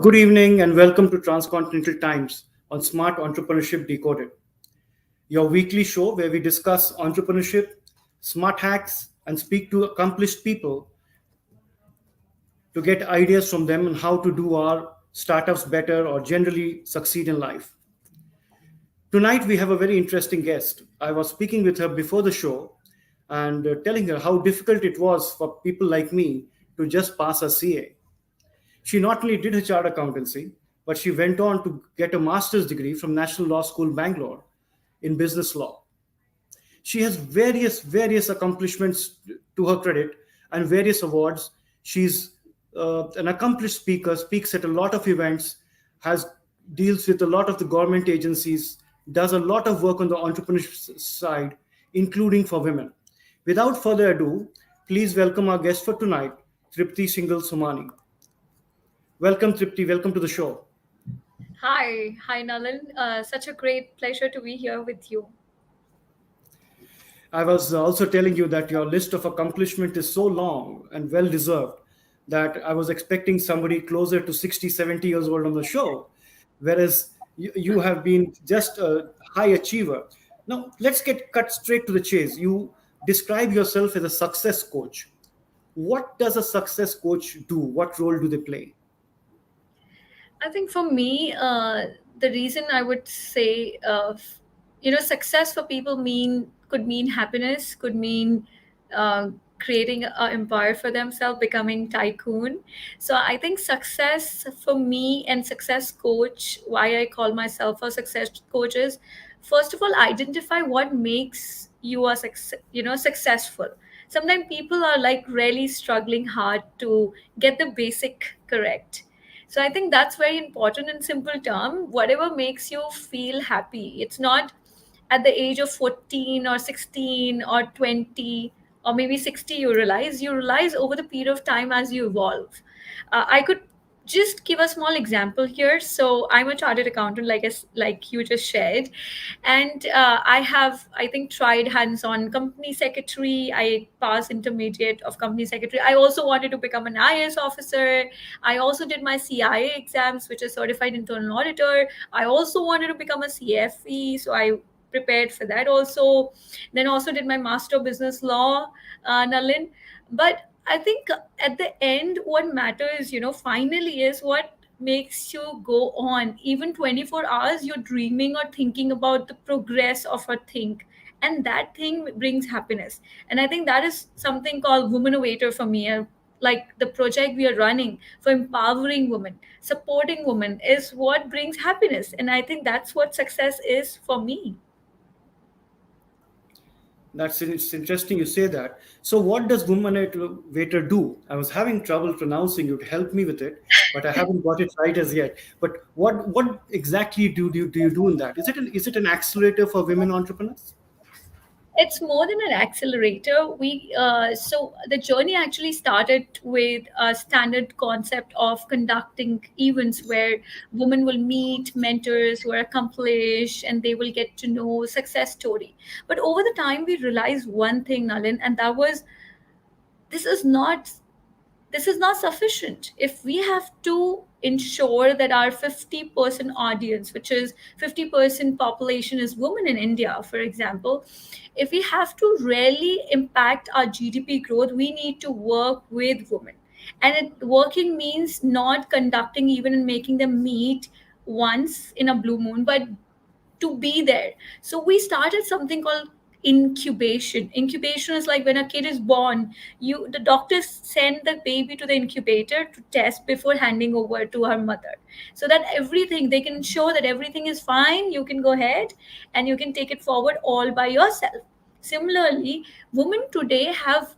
Good evening and welcome to Transcontinental Times on Smart Entrepreneurship Decoded, your weekly show where we discuss entrepreneurship, smart hacks, and speak to accomplished people to get ideas from them on how to do our startups better or generally succeed in life. Tonight we have a very interesting guest. I was speaking with her before the show and telling her how difficult it was for people like me to just pass a CA. She not only did her chartered accountancy, but she went on to get a master's degree from National Law School, Bangalore, in business law. She has various accomplishments to her credit and various awards. She's an accomplished speaker, speaks at a lot of events, has deals with a lot of the government agencies, does a lot of work on the entrepreneurship side, including for women. Without further ado, please welcome our guest for tonight, Tripti Somani. Welcome, Tripti. Welcome to the show. Hi, Nalin. Such a great pleasure to be here with you. I was also telling you that your list of accomplishment is so long and well deserved that I was expecting somebody closer to 60, 70 years old on the show, whereas you have been just a high achiever. Now, let's get cut straight to the chase. You describe yourself as a success coach. What does a success coach do? What role do they play? I think for me, the reason I would say, success for people could mean happiness, could mean uh, creating an empire for themselves, becoming tycoon. So I think success for me and success coach, why I call myself a success coach is, first of all, identify what makes you a successful. Sometimes people are like really struggling hard to get the basic correct. So I think that's very important in simple term. Whatever makes you feel happy. It's not at the age of 14 or 16 or 20 or maybe 60 you realize over the period of time as you evolve. I could just give a small example here. So I'm a chartered accountant, like you just shared, and I think tried hands-on company secretary. I passed intermediate of company secretary. I also wanted to become an IAS officer. I also did my CIA exams, which is certified internal auditor. I also wanted to become a CFE, so I prepared for that also. Then also did my master of business law, Nalin. But I think at the end, what matters, finally is what makes you go on. Even 24 hours, you're dreaming or thinking about the progress of a thing. And that thing brings happiness. And I think that is something called Woman Waiter for me. Like the project we are running for empowering women, supporting women is what brings happiness. And I think that's what success is for me. It's interesting you say that. So, what does woman waiter do? I was having trouble pronouncing it. Help me with it, but I haven't got it right as yet. But what exactly do you do in that? Is it an accelerator for women entrepreneurs? It's more than an accelerator. We uh, so the journey actually started with a standard concept of conducting events where women will meet mentors who are accomplished and they will get to know success story. But over the time we realized one thing, Nalin, and that was, this is not this is not sufficient. If we have to ensure that our 50% audience, which is 50% population is women in India, for example, if we have to really impact our GDP growth, we need to work with women. And working means not conducting even and making them meet once in a blue moon, but to be there. So we started something called incubation. Incubation is like when a kid is born, the doctors send the baby to the incubator to test before handing over to her mother, so that everything they can show that everything is fine. You can go ahead and you can take it forward all by yourself. Similarly, women today have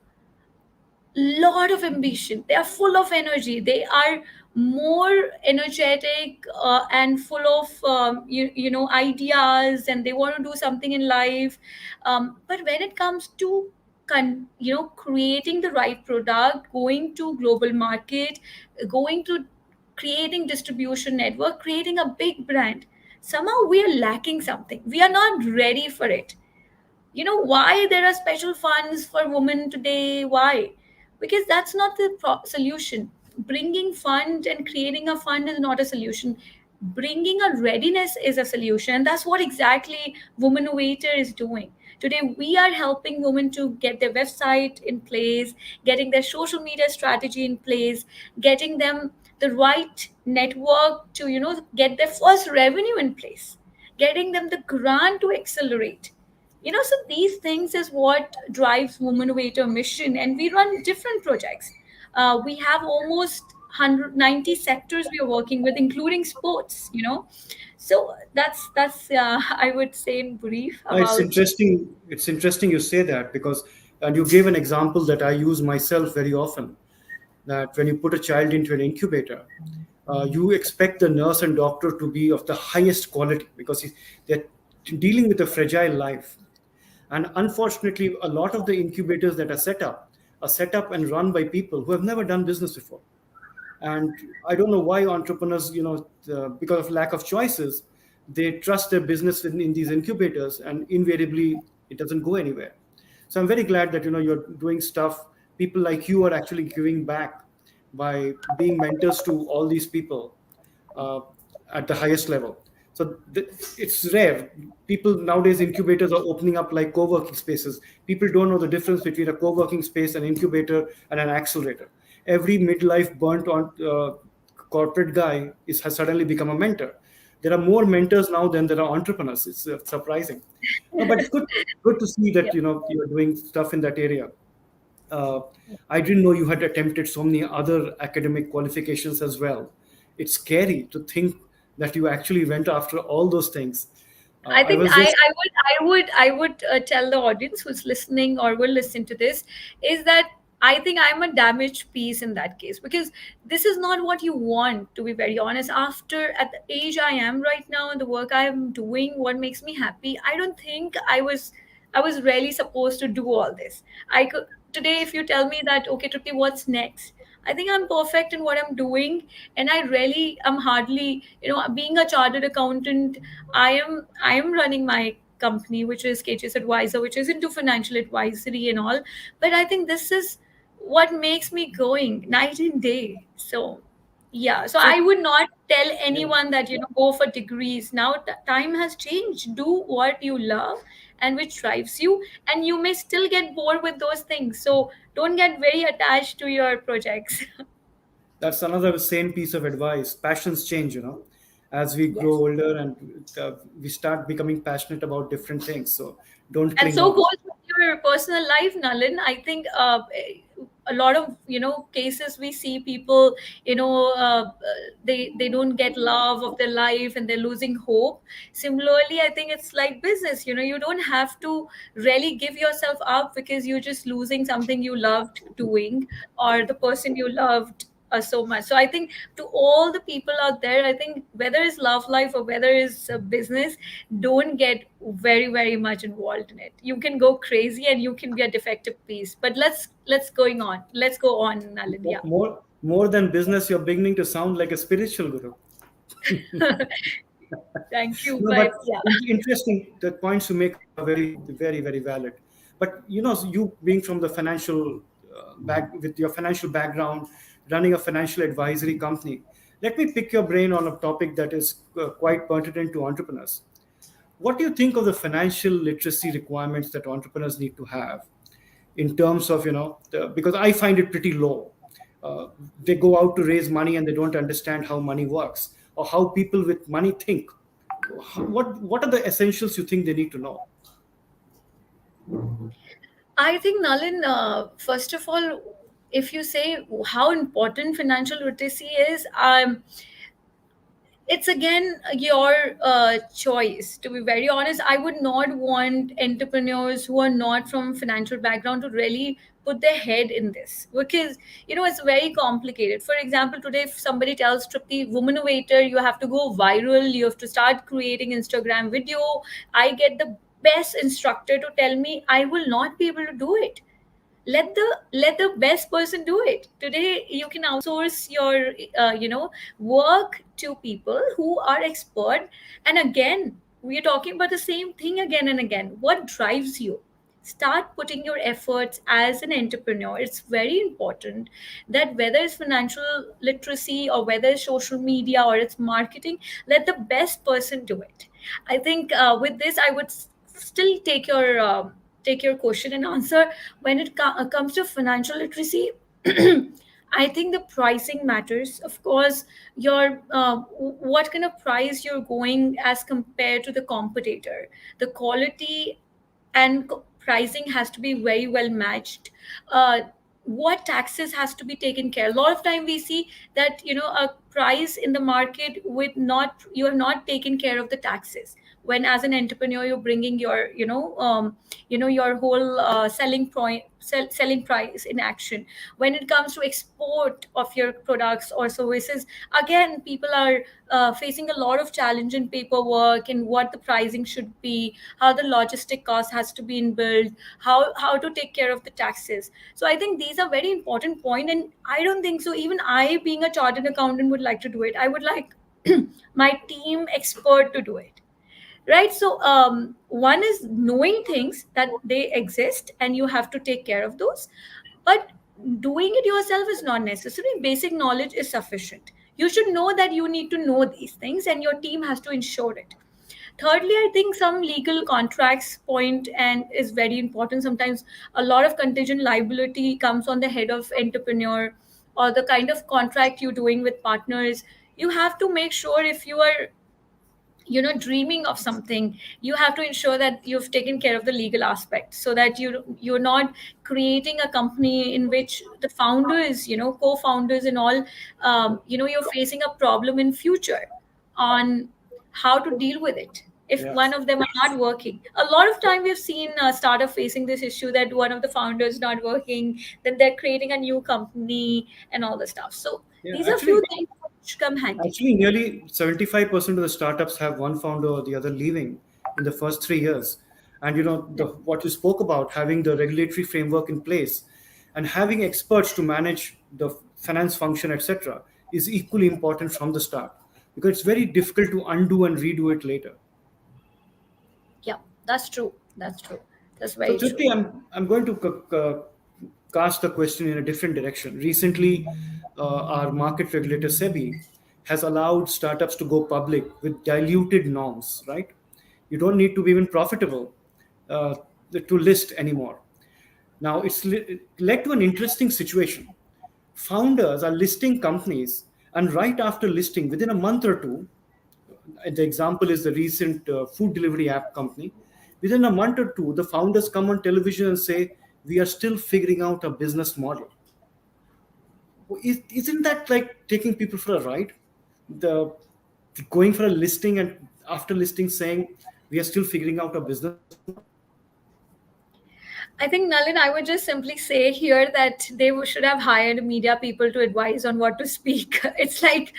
lot of ambition. They are full of energy. They are more energetic and full of ideas, and they want to do something in life. But when it comes to creating the right product, going to global market, going to creating distribution network, creating a big brand, somehow we are lacking something. We are not ready for it. You know why there are special funds for women today? Why? Because that's not the solution. bringing fund and creating a fund is not a solution. Bringing a readiness is a solution, and that's what exactly Woman Waiter is doing. Today we are helping women to get their website in place, getting their social media strategy in place, getting them the right network to, get their first revenue in place, getting them the grant to accelerate. So these things is what drives Women Waiter mission, and we run different projects. We have almost 190 sectors we are working with, including sports. So that's I would say in brief It's about. interesting. It's interesting you say that because, and you gave an example that I use myself very often. That when you put a child into an incubator, you expect the nurse and doctor to be of the highest quality because they're dealing with a fragile life. And unfortunately, a lot of the incubators that are set up and run by people who have never done business before. And I don't know why entrepreneurs, because of lack of choices, they trust their business in these incubators, and invariably it doesn't go anywhere. So I'm very glad that you're doing stuff. People like you are actually giving back by being mentors to all these people uh, at the highest level. So it's rare. People nowadays, incubators are opening up like co-working spaces. People don't know the difference between a co-working space, an incubator, and an accelerator. Every midlife burnt on corporate guy has suddenly become a mentor. There are more mentors now than there are entrepreneurs. It's surprising. No, but it's good to see that Yeah. you're doing stuff in that area. uh, I didn't know you had attempted so many other academic qualifications as well. It's scary to think that you actually went after all those things. I I think was just I would tell the audience who's listening or will listen to this is that I think I'm a damaged piece in that case, because this is not what you want, to be very honest. After at the age I am right now and the work I'm doing, what makes me happy, I don't think I was really supposed to do all this. I could today, if you tell me that, okay, Tripti, what's next? I think I'm perfect in what I'm doing, and I really am hardly, being a chartered accountant. I am running my company, which is KGS Advisor, which is into financial advisory and all. But I think this is what makes me going night and day. So yeah, so so I would not tell yeah. anyone that go for degrees. Now time has changed. Do what you love and which drives you, and you may still get bored with those things. So don't get very attached to your projects. That's another same piece of advice. Passions change, as we grow Yes. older, and we start becoming passionate about different things. So don't And cling so on. goes with your personal life, Nalin. I think a lot of cases we see people, they don't get love of their life and they're losing hope. Similarly, I think it's like business. You don't have to really give yourself up because you're just losing something you loved doing, or the person you loved so much. So I think, to all the people out there, I think whether it's love life or whether it's business, don't get very very much involved in it. You can go crazy and you can be a defective piece. But let's go on, Nalin. Yeah. More than business, you're beginning to sound like a spiritual guru. Thank you, No, but but yeah. interesting. The points you make are very, very, very valid. But you being from the financial back with your financial background, running a financial advisory company, let me pick your brain on a topic that is quite pertinent to entrepreneurs. What do you think of the financial literacy requirements that entrepreneurs need to have in terms of because I find it pretty low. They go out to raise money and they don't understand how money works or how people with money think. What are the essentials you think they need to know? I think, Nalin, first of all, if you say how important financial literacy is, it's again your choice. To be very honest, I would not want entrepreneurs who are not from financial background to really put their head in this, because it's very complicated. For example, today if somebody tells Tripti, woman waiter, you have to go viral, you have to start creating Instagram video, I get the best instructor to tell me, I will not be able to do it. Let the best person do it. Today you can outsource your work to people who are expert. And again, we are talking about the same thing again and again. What drives you? start putting your efforts as an entrepreneur. It's very important that whether it's financial literacy or whether it's social media or it's marketing, let the best person do it. I think with this I would still take your question and answer. When it comes to financial literacy, I think the pricing matters. Of course, your what kind of price you're going as compared to the competitor, the quality and pricing has to be very well matched. What taxes has to be taken care. A lot of time we see that a price in the market with not you have not taken care of the taxes. When as an entrepreneur you're bringing your your whole selling price in action. When it comes to export of your products or services, again people are facing a lot of challenge in paperwork and what the pricing should be, how the logistic cost has to be inbuilt, how to take care of the taxes. So I think these are very important point, and I don't think so even I being a chartered accountant would like to do it. I would like my team expert to do it, right? So one is knowing things that they exist and you have to take care of those, but doing it yourself is not necessary. Basic knowledge is sufficient. You should know that you need to know these things and your team has to ensure it. Thirdly, I think some legal contracts point and is very important. Sometimes a lot of contingent liability comes on the head of entrepreneur, or the kind of contract you're doing with partners. You have to make sure if you are dreaming of something, you have to ensure that you've taken care of the legal aspect, so that you're not creating a company in which the founders, co-founders and all, you're facing a problem in future on how to deal with it if Yeah. one of them are not working. A lot of time we've seen startup facing this issue that one of the founders not working, then they're creating a new company and all the stuff. So Yeah. these are few Actually, things which come handy. nearly 75% of the startups have one founder or the other leaving in the first 3 years. And the what you spoke about, having the regulatory framework in place and having experts to manage the finance function, etc., is equally important from the start, because it's very difficult to undo and redo it later. Yeah, that's true. That's true. That's So, very true. Tripti, I'm going to cast the question in a different direction. Recently, our market regulator SEBI has allowed startups to go public with diluted norms. Right? You don't need to be even profitable uh, to list anymore. Now, it's led to an interesting situation. Founders are listing companies, and right after listing, within a month or two, the example is the recent food delivery app company. Within a month or two, the founders come on television and say, "We are still figuring out a business model." Isn't that like taking people for a ride? The Going for a listing and after listing saying, "We are still figuring out a business model." I think, Nalin, I would just simply say here that they should have hired media people to advise on what to speak. It's like,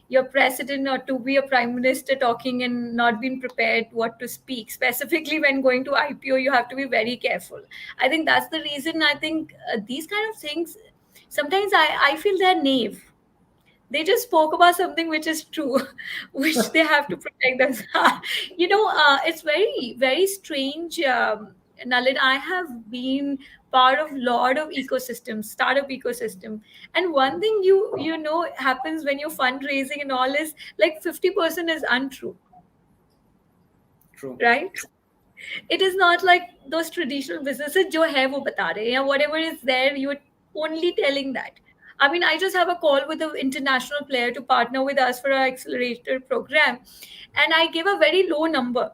your president or to be a prime minister talking and not being prepared what to speak. Specifically, when going to IPO, you have to be very careful. I think that's the reason. I think these kind of things sometimes I feel they're naive. They just spoke about something which is true, which they have to protect us. It's very very strange. Nalin, I have been part of lot of ecosystems, startup ecosystem, and one thing you know happens when you're fundraising and all is like 50% is untrue, True. right? It is not like those traditional businesses जो है वो बता रहे हैं या whatever is there you're only telling that. I mean, I just have a call with an international player to partner with us for our accelerator program, and I gave a very low number.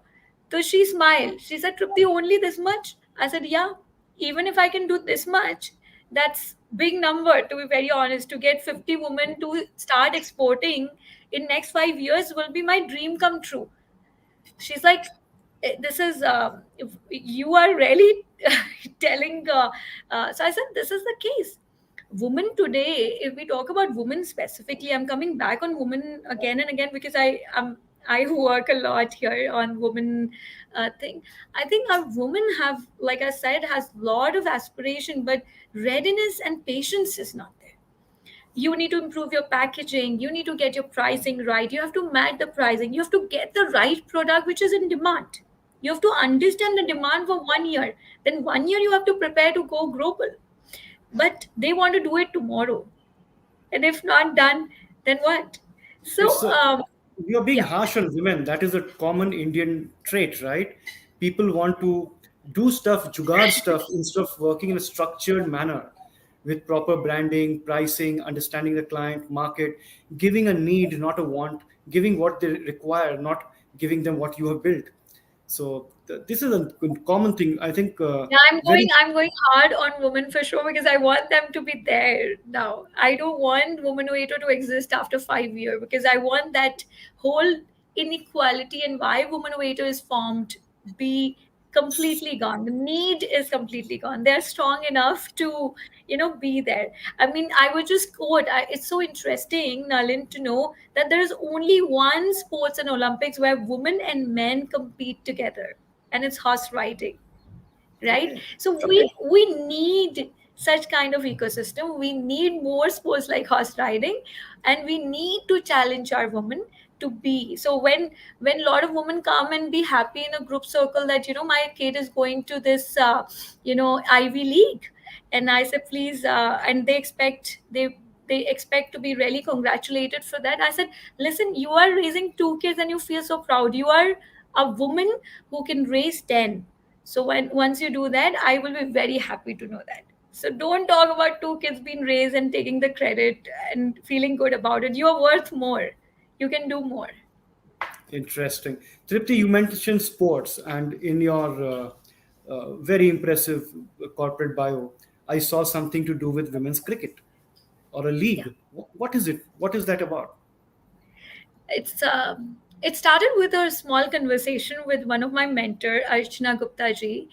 So she smiled. She said, Tripti, only this much? I said, yeah, even if I can do this much, that's big number, to be very honest. To get 50 women to start exporting in next 5 years will be my dream come true. She's like, this is if you are really telling so I said this is the case. Women today, if we talk about women specifically, I'm coming back on women again and again because I work a lot here on women thing. I think our women have, like I said, has lot of aspiration, but readiness and patience is not there. you need to improve your packaging, you need to get your pricing right, you have to match the pricing, you have to get the right product which is in demand. You have to understand the demand for 1 year, then 1 year you have to prepare to go global. But they want to do it tomorrow, and if not done, then what? It's So a, you're being yeah. harsh on women. That is a common Indian trait, right? People want to do stuff, jugaad stuff, instead of working in a structured manner with proper branding, pricing, understanding the client, market, giving a need, not a want, giving what they require, not giving them what you have built. So this is a common thing. I think Yeah, very I'm going hard on women for sure because I want them to be there now. I don't want woman waiter to exist after 5 years because I want that whole inequality and why woman waiter is formed be completely gone. The need is completely gone. They're strong enough to, be there. I mean, I would just quote. It's so interesting, Nalin, to know that there is only one sports and Olympics where women and men compete together, and it's horse riding, right? okay. So we need such kind of ecosystem. We need more sports like horse riding, and we need to challenge our women to be. So when a lot of women come and be happy in a group circle that my kid is going to this Ivy League, and I said please, and they expect to be really congratulated for that. I said, listen, you are raising 2 kids and you feel so proud. You are a woman who can raise 10. So when once you do that, I will be very happy to know that. So don't talk about 2 kids being raised and taking the credit and feeling good about it. You are worth more. You can do more. Interesting. Tripti, you mentioned sports, and in your very impressive corporate bio, I saw something to do with women's cricket or a Yeah. league. What is it? What is that about? It started with a small conversation with one of my mentor, Archana Gupta ji.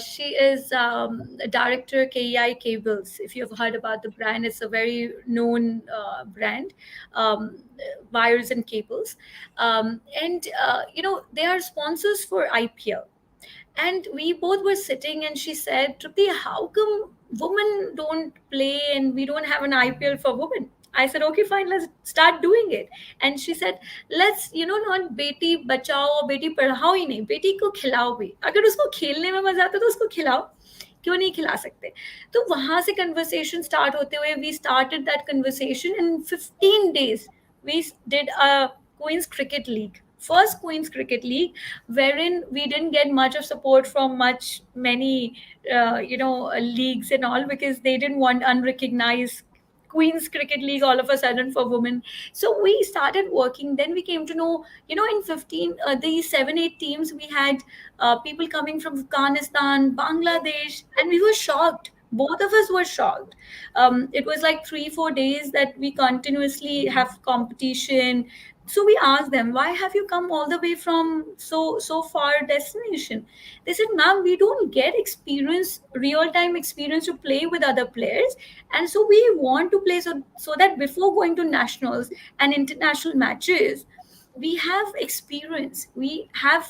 She is a director KEI Cables. If you've heard about the brand, it's a very known brand, um, wires and cables, and they are sponsors for IPL. And we both were sitting, and she said, Tripti, how come women don't play and we don't have an IPL for women? I said, okay, fine, let's start doing it. And she said, let's, not Beti Bachao और बेटी पढ़ाओ ही नहीं, बेटी को खिलाओ भी. अगर उसको खेलने में मजा आता है तो उसको खिलाओ, क्यों नहीं खिला सकते? तो वहां से कन्वर्सेशन स्टार्ट होते हुए we started that conversation in 15 days. We did a Queen's Cricket League, first Queen's Cricket League, wherein we didn't get much of support from many leagues and all, because they didn't want unrecognized Queen's Cricket League all of a sudden for women. So we started working. Then we came to know, in 15, these 7, 8 teams, we had people coming from Afghanistan, Bangladesh, and we were shocked. Both of us were shocked. It was like 3, 4 days that we continuously have competition. So we asked them, why have you come all the way from so far destination? They said, ma'am, we don't get experience, real time experience to play with other players, and so we want to play, so that before going to nationals and international matches, we have experience, we have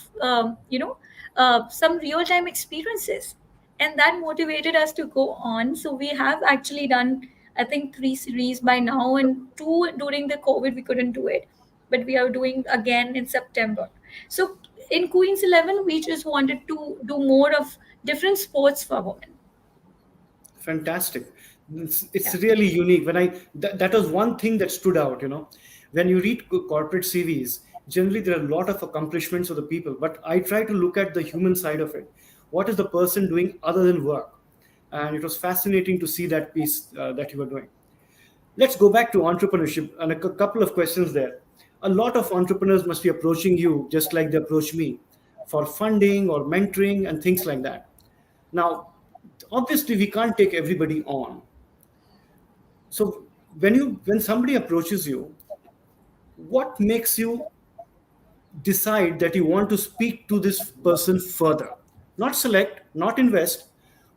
some real time experiences, and that motivated us to go on. So we have actually done, I think, 3 series by now, and 2 during the COVID we couldn't do it, but we are doing again in September. So in Queens 11 we just wanted to do more of different sports for women. Fantastic. It's Yeah. really unique. That was one thing that stood out. When you read corporate CVs, generally there are a lot of accomplishments of the people, but I try to look at the human side of it. What is the person doing other than work? And it was fascinating to see that piece that you were doing. Let's go back to entrepreneurship and a couple of questions there. A lot of entrepreneurs must be approaching you just like they approach me for funding or mentoring and things like that. Now, obviously, we can't take everybody on. So when somebody approaches you, what makes you decide that you want to speak to this person further? Not select, not invest.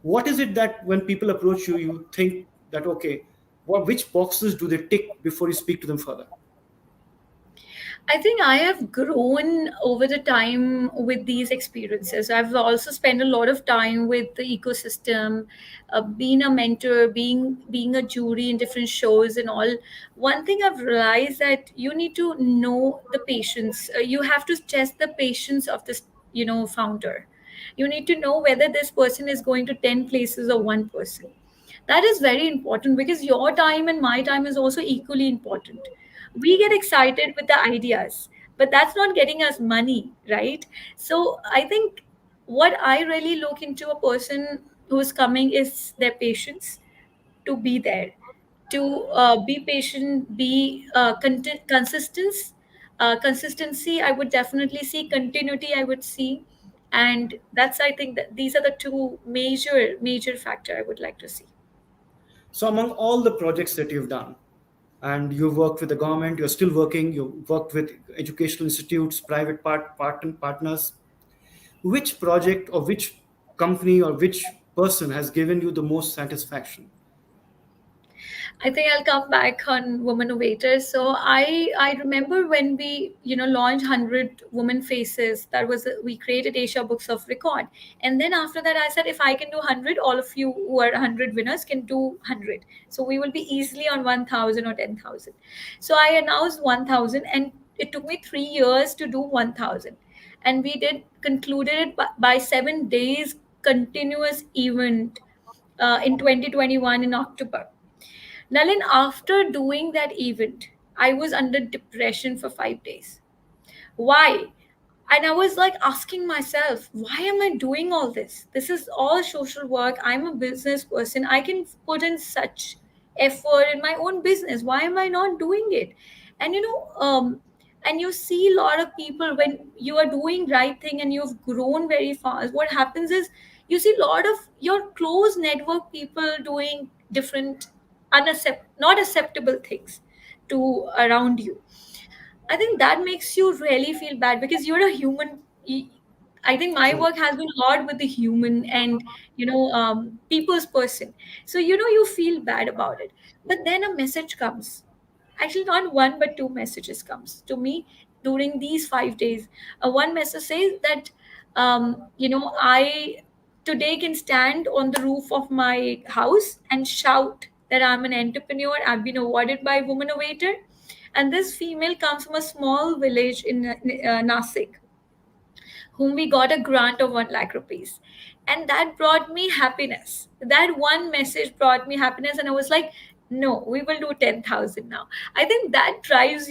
What is it that when people approach you, you think that okay, which boxes do they tick before you speak to them further? I think I have grown over the time with these experiences. I've also spent a lot of time with the ecosystem, being a mentor, being a jury in different shows and all. One thing I've realized that you need to know the patience. You have to test the patience of this, founder. You need to know whether this person is going to 10 places or one person. That is very important because your time and my time is also equally important. We get excited with the ideas, but that's not getting us money, right? So I think what I really look into a person who's coming is their patience, to be there, to be patient, be consistency. I would definitely see continuity. I would see, and that's, I think that these are the two major factor I would like to see. So, among all the projects that you've done, and you've worked with the government, you're still working, you've worked with educational institutes, private partners, which project or which company or which person has given you the most satisfaction? I think I'll come back on women innovators. So I remember when we launched 100 women faces. That was we created Asia Books of Record, and then after that I said if I can do 100, all of you who are 100 winners can do 100. So we will be easily on 1,000 or 10,000. So I announced 1,000, and it took me 3 years to do 1,000, and we did concluded it by 7 days continuous event in 2021 in October. Nalin, after doing that event, I was under depression for 5 days. Why? And I was like asking myself, why am I doing all this? This is all social work. I'm a business person. I can put in such effort in my own business. Why am I not doing it? And and you see a lot of people when you are doing right thing and you've grown very fast. What happens is you see a lot of your close network people doing different, not acceptable things to around you. I think that makes you really feel bad because you're a human. I think my True. work has been a lot with the human and people's person. So you feel bad about it. But then a message comes. Actually, not one but two messages comes to me during these 5 days. One message says that I today can stand on the roof of my house and shout that I'm an entrepreneur. I've been awarded by Woman Innovator, and this female comes from a small village in Nasik, whom we got a grant of 1 lakh rupees. And that brought me happiness. That one message brought me happiness. And I was like, no, we will do 10,000 now. I think that drives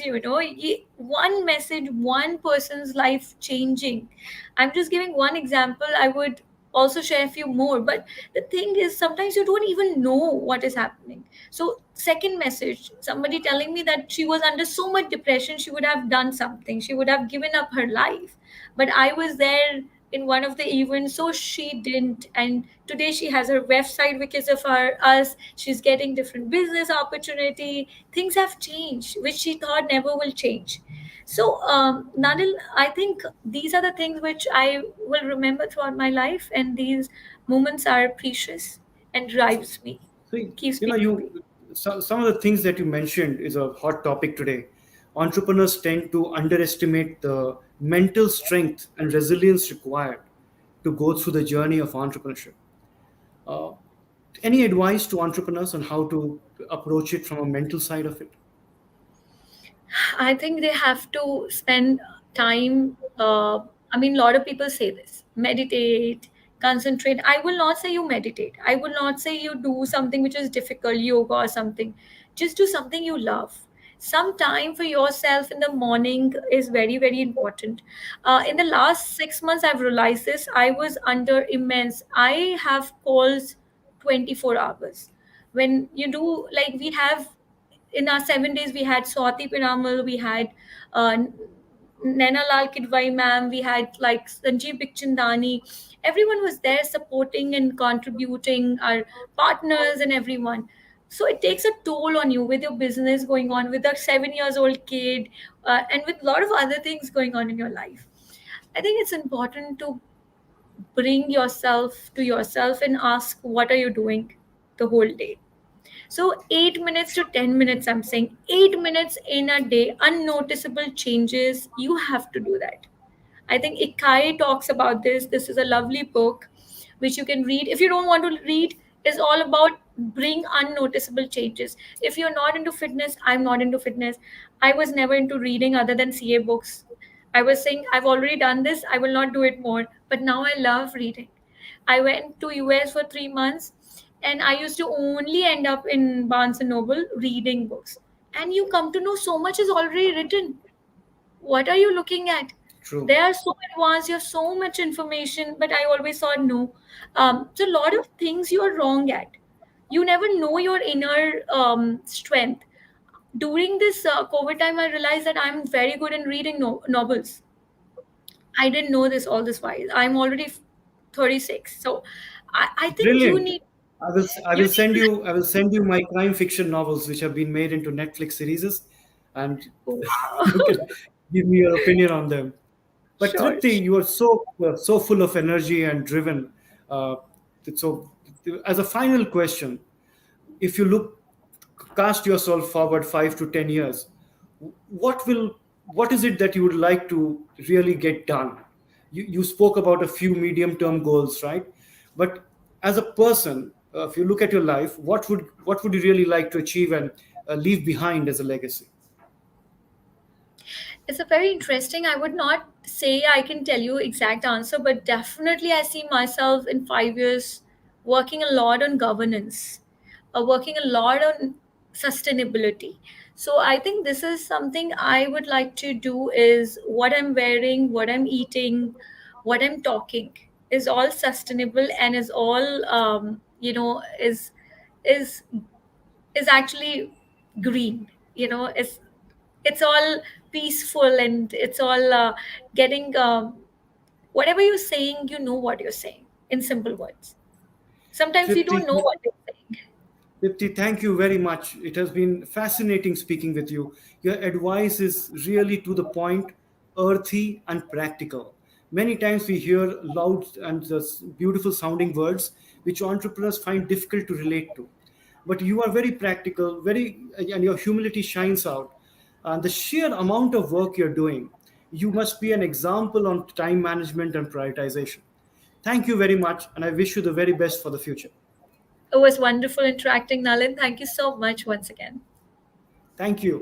one message, one person's life changing. I'm just giving one example. I would also share a few more. But the thing is, sometimes you don't even know what is happening. So, second message, somebody telling me that she was under so much depression, she would have done something, she would have given up her life, but I was there in one of the events, so she didn't. And today she has her website because of us. She's getting different business opportunity. Things have changed, which she thought never will change. So, Nadil, I think these are the things which I will remember throughout my life, and these moments are precious and So, drives me, so keeps you me know, happy. some of the things that you mentioned is a hot topic today. Entrepreneurs tend to underestimate the mental strength and resilience required to go through the journey of entrepreneurship. Uh, any advice to entrepreneurs on how to approach it from a mental side of it? I think they have to spend time. I mean, a lot of people say this: meditate, concentrate. I will not say you meditate. I will not say you do something which is difficult, yoga or something. Just do something you love. Some time for yourself in the morning is very, very important. In the last 6 months, I've realized this. I was under immense. I have calls 24 hours. When you do, like, we have in our 7 days, we had Swati Piramal, we had uh, Naina Lal Kidwai ma'am, we had like Sanjeev Bikhchandani. Everyone was there supporting and contributing, our partners and everyone. So it takes a toll on you with your business going on, with a 7 years old kid, and with a lot of other things going on in your life. I think it's important to bring yourself to yourself and ask, what are you doing the whole day? So 8 minutes to 10 minutes, I'm saying 8 minutes in a day, unnoticeable changes, you have to do that. I think Ikai talks about this. This is a lovely book which you can read. If you don't want to read, it's all about bring unnoticeable changes. If you're not into fitness, I'm not into fitness. I was never into reading other than CA books. I was saying I've already done this, I will not do it more. But now I love reading. I went to US for 3 months and I used to only end up in Barnes and Noble reading books. And you come to know so much is already written. What are you looking at? True. They are so advanced, you have so much information, but I always thought no. So a lot of things you are wrong at. You never know your inner strength. During this COVID time, I realized that I'm very good in reading novels. I didn't know this all this while. I'm already 36. So I think you Brilliant. need I you will need send to you I will send you my crime fiction novels which have been made into Netflix series, and wow. you can give me your opinion on them. But Sure. Tripti, you are so full of energy and driven. Uh, so, as a final question, if you cast yourself forward 5 to 10 years, what will what is it that you would like to really get done? You spoke about a few medium term goals, right? But as a person, if you look at your life, what would you really like to achieve and leave behind as a legacy? It's a very interesting. I would not say I can tell you exact answer, but definitely I see myself in 5 years working a lot on governance, working a lot on sustainability. So I think this is something I would like to do is what I'm wearing, what I'm eating, what I'm talking is all sustainable and is all is is actually green. It's all peaceful and it's all getting whatever you're saying, you know what you're saying in simple words. Sometimes you Tripti, don't know what you're saying. Tripti, thank you very much. It has been fascinating speaking with you. Your advice is really to the point, earthy, and practical. Many times we hear loud and just beautiful sounding words which entrepreneurs find difficult to relate to. But you are very practical, and your humility shines out. And the sheer amount of work you're doing, you must be an example on time management and prioritization. Thank you very much, and I wish you the very best for the future. It was wonderful interacting, Nalin. Thank you so much once again. Thank you.